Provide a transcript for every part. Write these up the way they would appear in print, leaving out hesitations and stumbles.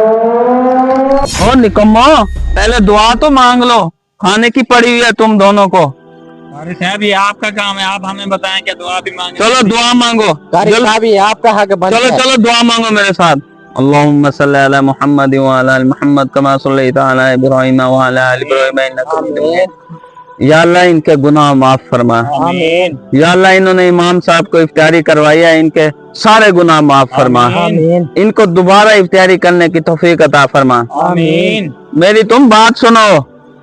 और निकम्मो, पहले दुआ तो मांग लो, खाने की पड़ी हुई है तुम दोनों को। कारी साहब ये आपका काम है, आप हमें बताएं क्या दुआ भी मांगे। चलो दुआ मांगो, कारी साहब ये आपका हक बनता चलो है। चलो दुआ मांगो मेरे साथ। अल्लाहुम्मा सल्ली अला मुहम्मद व अला आलि मुहम्मद कमा सल्लैता अला इब्राहीम व अला आलि इब्राहीम इन्नका हमीदुम मजीद। या अल्लाह इनके गुनाह माफ फरमा। आमीन या अल्लाह इन्होंने इमाम साहब को इफ्तारी करवाई है, इनके सारे गुनाह माफ फरमा। आमीन इनको दोबारा इफ्तारी करने की तौफीक अता फरमा। आमीन। मेरी तुम बात सुनो,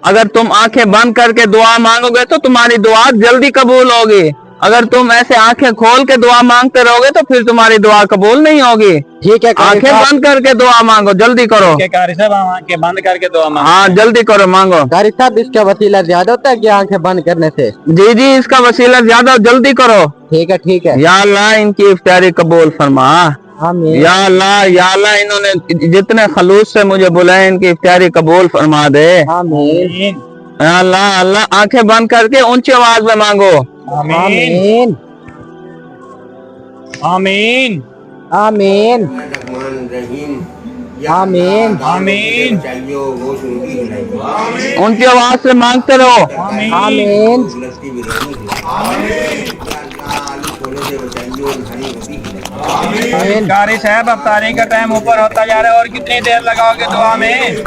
अगर तुम आंखें बंद करके दुआ मांगोगे तो तुम्हारी दुआ जल्दी कबूल होगी। अगर तुम ऐसे आंखें खोल के दुआ मांगते रहोगे तो फिर तुम्हारी दुआ कबूल नहीं होगी। ठीक है कारी आंखें साहब। बंद करके दुआ मांगो, जल्दी करो। ठीक है कारी साहब, हम आंखें बंद करके दुआ मांगे। हाँ जल्दी करो, मांगो। कारी साहब इसका वसीला ज्यादा होता है कि आंखें बंद करने से? जी जी, इसका वसीला ज्यादा, जल्दी करो। ठीक है। या अल्लाह इनकी इफ्तारी कबूल फरमा। आमीन या अल्लाह इन्होंने जितने खलूस से मुझे बुलाए इनकी इफ्तारी कबूल फरमा दे। आमीन या अल्लाह अल्लाह आंखें बंद करके ऊंची आवाज में मांगो। आमीन आमीन आमीन आमीन आमीन। ऊंची आवाज से मांगते रहो। आमीन कारी साहब अब तारीख का टाइम ऊपर होता जा रहा है, और कितनी देर लगाओगे दुआ में?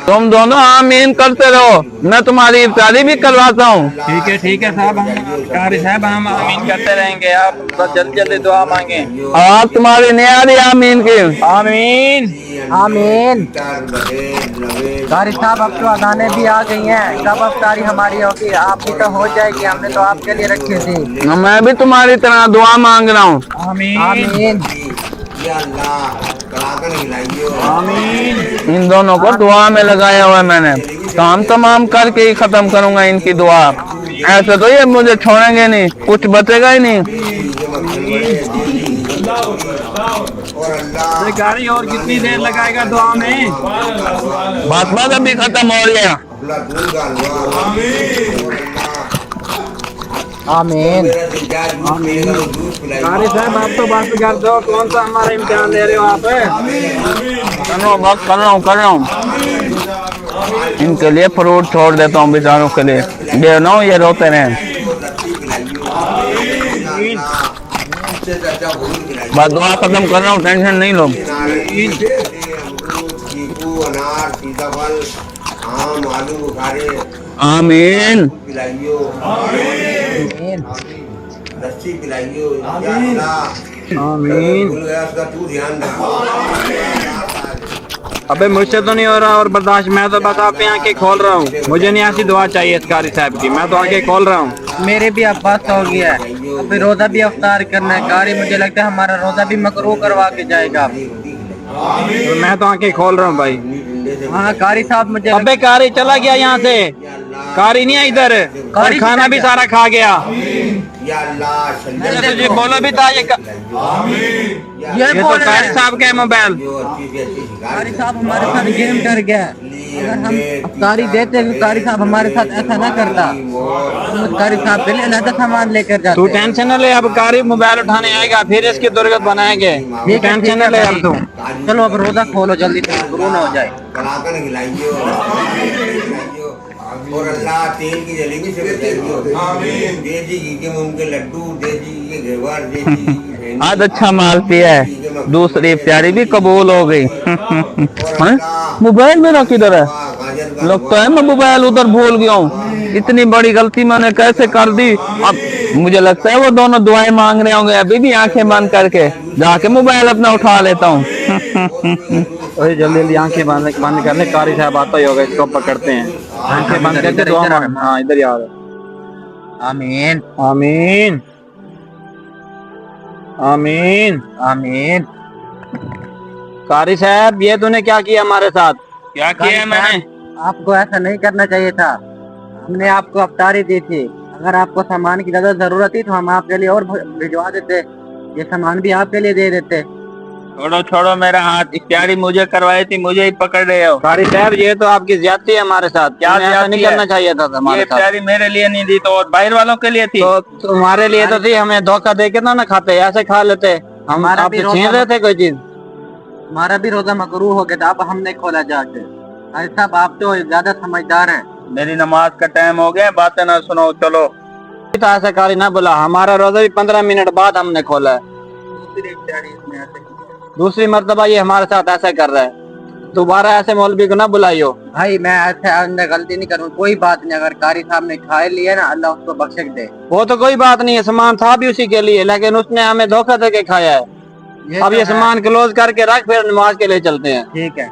तुम दोनों आमीन करते रहो, मैं तुम्हारी इफ्तारी भी करवाता हूँ। ठीक है साहब, हम कारी साहब हम आमीन करते रहेंगे, आप बस जल्दी जल्दी दुआ मांगे। आवाज तुम्हारी नहीं आ रही आमीन की। आमीन आमीन। कारी साहब अब तो अजानें भी आ गई हैं, कब अफ्तारी हमारी होगी? आपकी तो हो जाएगी, हमने तो आपके लिए रखी थी। मैं भी तुम्हारी तरह दुआ मांग रहा हूँ। आमीन आमीन आमीन इन दोनों को दुआ में लगाया हुआ है मैंने, काम तमाम करके ही खत्म करूंगा इनकी दुआ। ऐसे तो ये मुझे छोड़ेंगे नहीं, कुछ बचेगा ही नहीं। कारी और कितनी देर लगाएगा दुआ में? बात अभी खत्म हो गया। आमीन कारी साहब आप तो बात कर दो, कौन सा हमारा इम्तिहान दे रहे हो आप? कर रहा हूँ। इनके लिए फ्रूट छोड़ देता हूँ बेचारों के लिए, ये ना ये रोते रहे। बस दुआ खत्म कर रहा हूँ, टेंशन नहीं लो। अनार सीताफल आम आलू बुखारे आमीन लस्सी पिलाइयो। या अल्लाह आमीन। भूल गया उसका तू ध्यान रखो। अबे मुझसे तो नहीं हो रहा और बर्दाश्त, मैं तो बस आप आंखें खोल रहा हूँ, मुझे नहीं ऐसी दुआ चाहिए इस कारी साहब की, मैं तो आंखें खोल रहा हूँ। मेरे भी अब बस हो गया है, अभी रोजा भी अफ्तार करना है। कारी मुझे लगता है हमारा रोजा भी मकरू करवा के जाएगा। तो मैं तो आंखें खोल रहा हूँ भाई। हाँ कारी साहब मुझे अबे कारी चला गया यहाँ से, कारी नहीं है इधर, और खाना भी सारा खा गया। या अल्लाह मैंने तुझे बोला भी था ये ये तो बोल रहे कारी हैं। साहब का है मोबाइल। जो अच्छी से अच्छी शिकायत कारी साहब हमारे साथ गेम कर गया। अगर हम अफ्तारी देते तो कारी साहब हमारे साथ ऐसा ना करता। तो कारी साहब पहले अलग सामान लेकर जाते। तू टेंशन न ले, अब कारी मोबाइल उठाने आएगा फिर इसकी दुर्गत बनाएंगे, तू टेंशन न ले अब तू। चलो अब रोजा खोलो जल्दी से, शुरू ना हो जाए। कलाकन खिलाइयो और अल्लाह तेल की जलेबी से बचाइयो। देसी घी के मूंग के लड्डू, देसी घी के घेवर, देसी घी की फेनी। आज अच्छा माल पिया है, दूसरी इफ्तारी भी कबूल हो गई। मोबाइल मेरा किधर है? लगता है मैं मोबाइल उधर भूल गया हूँ। इतनी बड़ी गलती मैंने कैसे कर दी। अब मुझे लगता है वो दोनों दुआएं मांग रहे होंगे, अभी भी आंखें बंद करके जाके मोबाइल अपना उठा लेता हूँ। जल्दी जल्दी आंखें बंद कर ले, कारी साहब आता ही होगा, इसको पकड़ते हैं। आंखें बंद करके दुआ मांग। हाँ इधर यार। आमीन आमीन आमीन आमीन। कारी साहब ये तूने क्या किया हमारे साथ? क्या किया है मैंने? आपको ऐसा नहीं करना चाहिए था। हमने आपको अफ्तारी दी थी, अगर आपको सामान की ज्यादा जरूरत थी तो हम आपके लिए और भिजवा देते, ये सामान भी आपके लिए दे देते। छोड़ो छोड़ो मेरा हाथ, इफ्तारी मुझे करवाई थी, मुझे ही पकड़ रहे हो। कारी साहब ये तो आपकी ज्यादती है हमारे साथ, क्या तुम्हें ऐसा नहीं नहीं करना चाहिए था ये हमारे साथ। इफ्तारी मेरे लिए नहीं दी तो और बाहर वालों के लिए थी। तो तुम्हारे लिए तो थी, हमें धोखा दे के ना खाते, ऐसे खा लेते हम। हमारा आप भी छीन रोजा- रहे थे कोई चीज। हमारा भी रोजा मकरूह हो गया था, अब हमने खोला जाके। भाई साहब आप तो ज्यादा समझदार हैं। मेरी नमाज का टाइम हो गया, बातें ना सुनो, चलो। तो ऐसा कारी ना बोला, हमारा रोजा भी 15 मिनट बाद हमने खोला है। दूसरी मर्तबा ये हमारे साथ ऐसा कर रहा है, दोबारा ऐसे मौलवी को ना बुलाइयो। भाई मैं ऐसे अंदर गलती नहीं करूँ, कोई बात नहीं, अगर कारी साहब ने खाए लिया ना अल्लाह उसको बख्शिश दे। वो तो कोई बात नहीं है, सामान था भी उसी के लिए, लेकिन उसने हमें धोखा देके खाया है। अब ये सामान क्लोज करके रख, फिर नमाज के लिए चलते हैं। ठीक है।